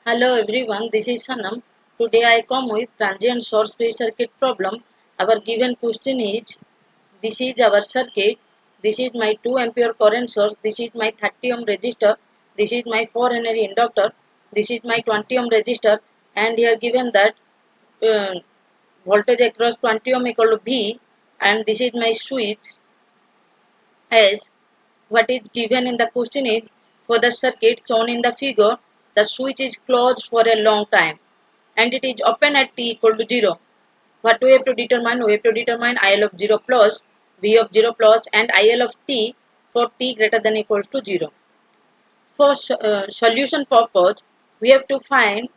Hello everyone, this is Sanam. Today I come with transient source free circuit problem. Our given question is, this is our circuit, this is my 2 ampere current source, this is my 30 ohm resistor, this is my 4 Henry inductor, this is my 20 ohm resistor, and here given that uh, voltage across 20 ohm equal to V, and this is my switch S. What is given in the question is, for the circuit shown in the figure, the switch is closed for a long time and it is open at t equal to 0. What we have to determine? We have to determine IL of 0 plus, V of 0 plus and IL of t for t greater than equals to 0. For solution purpose, we have to find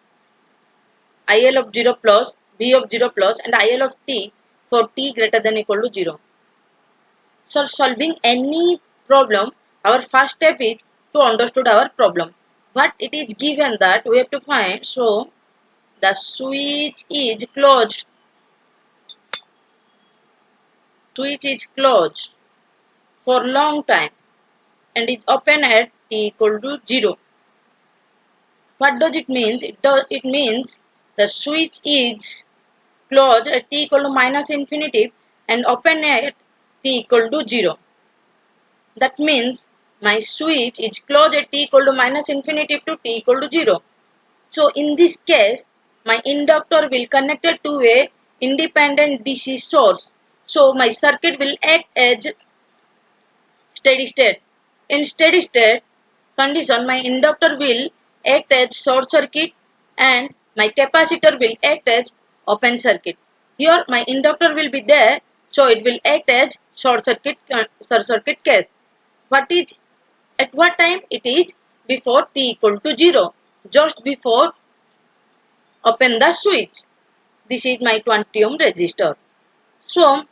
IL of 0 plus, V of 0 plus and IL of t for t greater than equal to 0. So solving any problem, our first step is to understand our problem. But it is given that we have to find, so the switch is closed. Switch is closed for long time and is open at t equal to 0. What does it mean? It means the switch is closed at t equal to minus infinity and open at t equal to 0. That means my switch is closed at t equal to minus infinity to t equal to 0. So in this case, my inductor will connected to a independent DC source. So my circuit will act as steady state. In steady state condition, my inductor will act as short circuit and my capacitor will act as open circuit. Here my inductor will be there, so it will act as short circuit case. What is at what time? It is before t equal to 0, just before open the switch. This is my 20 ohm resistor. So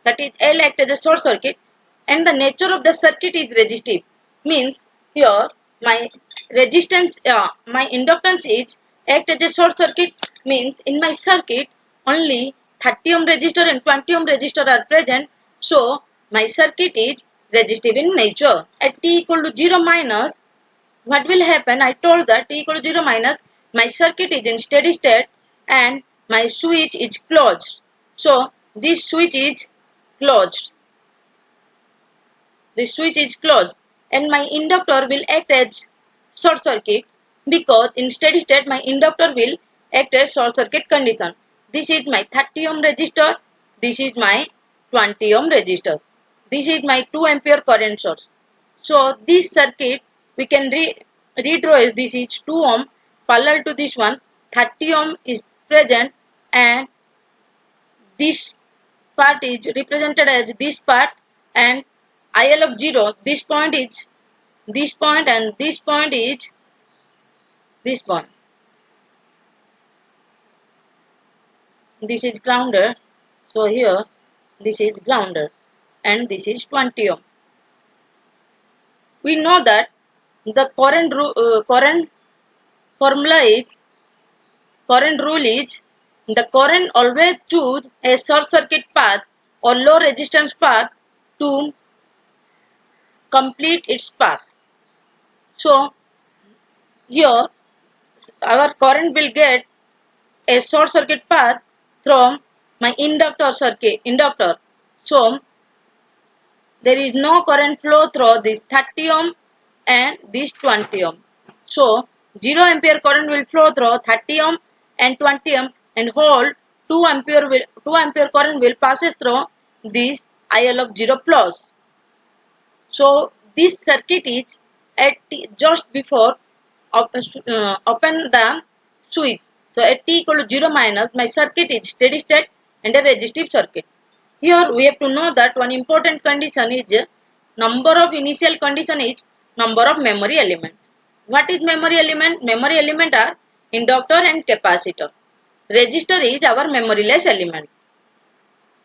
that is L act as a short circuit and the nature of the circuit is resistive. Means here my resistance, my inductance is act as a short circuit, means in my circuit only 30 ohm resistor and 20 ohm resistor are present. So my circuit is resistive in nature. At t equal to 0 minus, what will happen? I told that t equal to 0 minus, my circuit is in steady state and my switch is closed. So this switch is closed. The switch is closed and my inductor will act as short circuit, because in steady state my inductor will act as short circuit condition. This is my 30 ohm resistor. This is my 20 ohm resistor. This is my 2 ampere current source. So this circuit we can redraw as this is 2 ohm parallel to this one, 30 ohm is present and this part is represented as this part, and IL of 0, this point is this point and this point is this point. This is grounded. So here this is grounded and this is 20 ohm. We know that the current formula is, current rule is, the current always choose a short circuit path or low resistance path to complete its path. So here our current will get a short circuit path from my inductor. So there is no current flow through this 30 ohm and this 20 ohm. So 0 ampere current will flow through 30 ohm and 20 ohm and whole 2 ampere current will passes through this IL of 0 plus. So this circuit is at just before open the switch. So at t equal to 0 minus, my circuit is steady state and a resistive circuit. Here we have to know that one important condition is number of initial condition is number of memory element. What is memory element? Memory element are inductor and capacitor. Resistor is our memoryless element.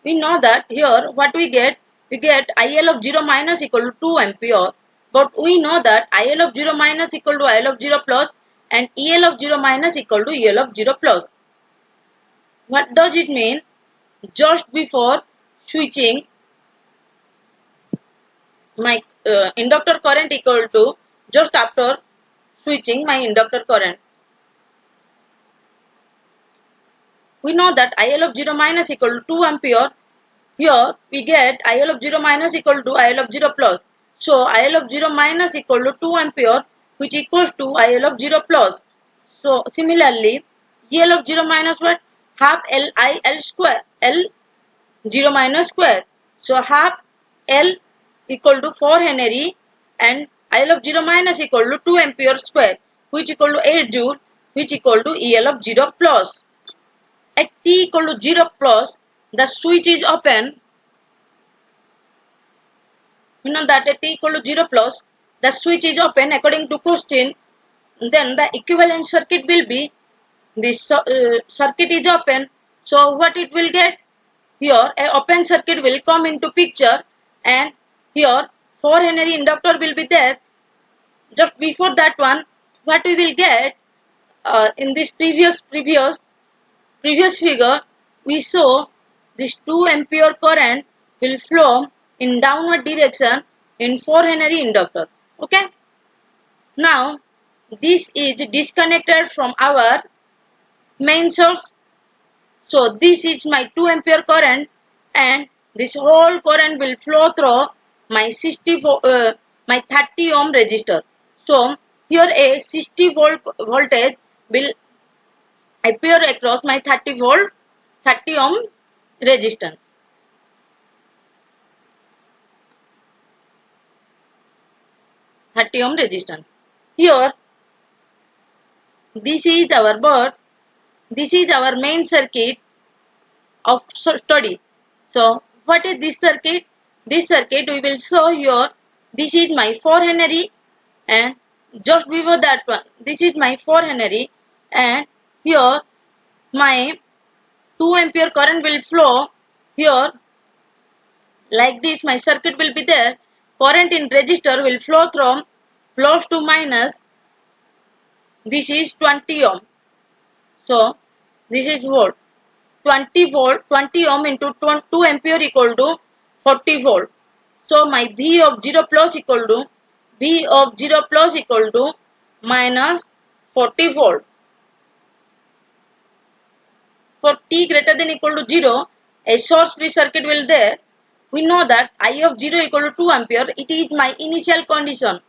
We know that here what we get IL of 0 minus equal to 2 ampere, but we know that IL of 0 minus equal to IL of 0 plus and EL of 0 minus equal to EL of 0 plus. What does it mean? Just before switching, my inductor current equal to, just after switching my inductor current. we know that IL of 0 minus equal to 2 ampere. Here we get IL of 0 minus equal to IL of 0 plus. So IL of 0 minus equal to 2 ampere, which equals to IL of 0 plus. So similarly, EL of 0 minus what? Half LIL square. L 0 minus square. So half L equal to 4 Henry and IL of 0 minus equal to 2 ampere square, which equal to 8 joule, which equal to EL of 0 plus. At t equal to 0 plus, the switch is open. You know that at t equal to 0 plus, the switch is open according to question. Then the equivalent circuit will be this circuit is open. So what it will get? Here a open circuit will come into picture, and here 4 Henry inductor will be there. Just before that one, what we will get in this previous figure, we saw this 2 ampere current will flow in downward direction in 4 Henry inductor. Okay. Now this is disconnected from our main source. So this is my 2 ampere current, and this whole current will flow through my 30 ohm resistor. So here a 60 volt voltage will appear across my 30 ohm resistance. Here this is our board. This is our main circuit of study. So what is this circuit? This circuit we will show here. This is my 4 Henry, and just before that one, this is my 4 Henry, and here my 2 ampere current will flow here. Like this my circuit will be there. Current in resistor will flow from plus to minus. This is 20 ohm. So this is volt. 20 ohm into 2 ampere equal to 40 volt. So my V of 0 plus equal to minus 40 volt. For t greater than equal to 0, a source free circuit will there. We know that I of 0 equal to 2 ampere. It is my initial condition.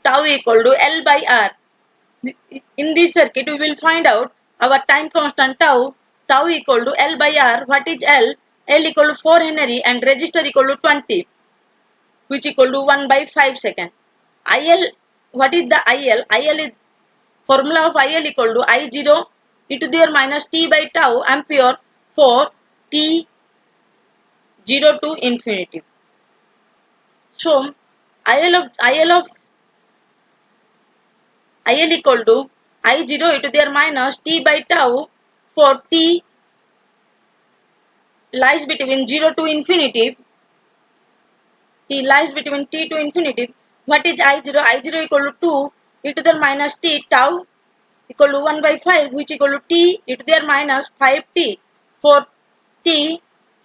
Tau equal to L by R. In this circuit, we will find out our time constant tau. Tau equal to L by R. What is L? L equal to 4 Henry and resistor equal to 20, which equal to 1 by 5 second. IL, what is the IL? IL is formula of IL equal to I0 e to the minus t by tau ampere for t 0 to infinity. So IL equal to I0 e to the minus t by tau for t lies between 0 to infinity. T lies between t to infinity. What is I0? I0 equal to 2 e to the minus t tau equal to 1 by 5, which equal to t e to the minus 5t for t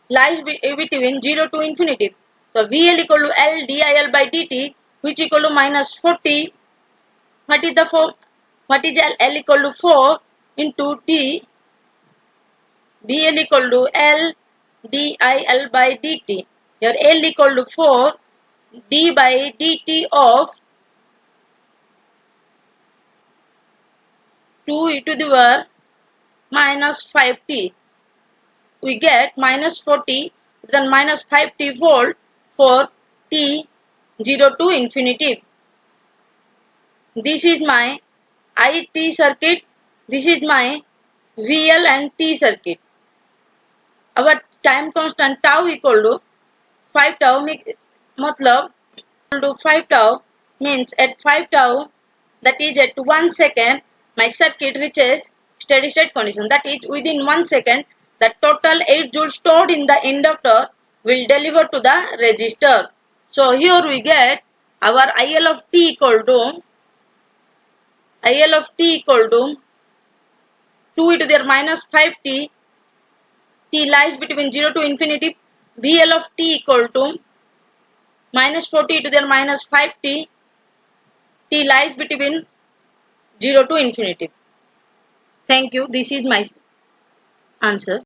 lies between 0 to infinity. So VL equal to L dIL by dt, which equal to minus 40. What is the form? What is L? L equal to 4 into d. VL equal to L dIL by dt. Here L equal to 4 d by dt of 2 e to the power minus 5t. We get minus 40 then minus 5t volt for t 0 to infinity. This is my IT circuit. This is my VL and T circuit. Our time constant tau equal to 5 tau matlab equal to 5 tau means at 5 tau, that is at 1 second, my circuit reaches steady state condition. That is within 1 second the total 8 joules stored in the inductor will deliver to the resistor. So here we get our IL of t equal to 2 e to the minus 5t. T lies between 0 to infinity. VL of t equal to minus 40 to the minus 5t. T lies between 0 to infinity. Thank you. This is my answer.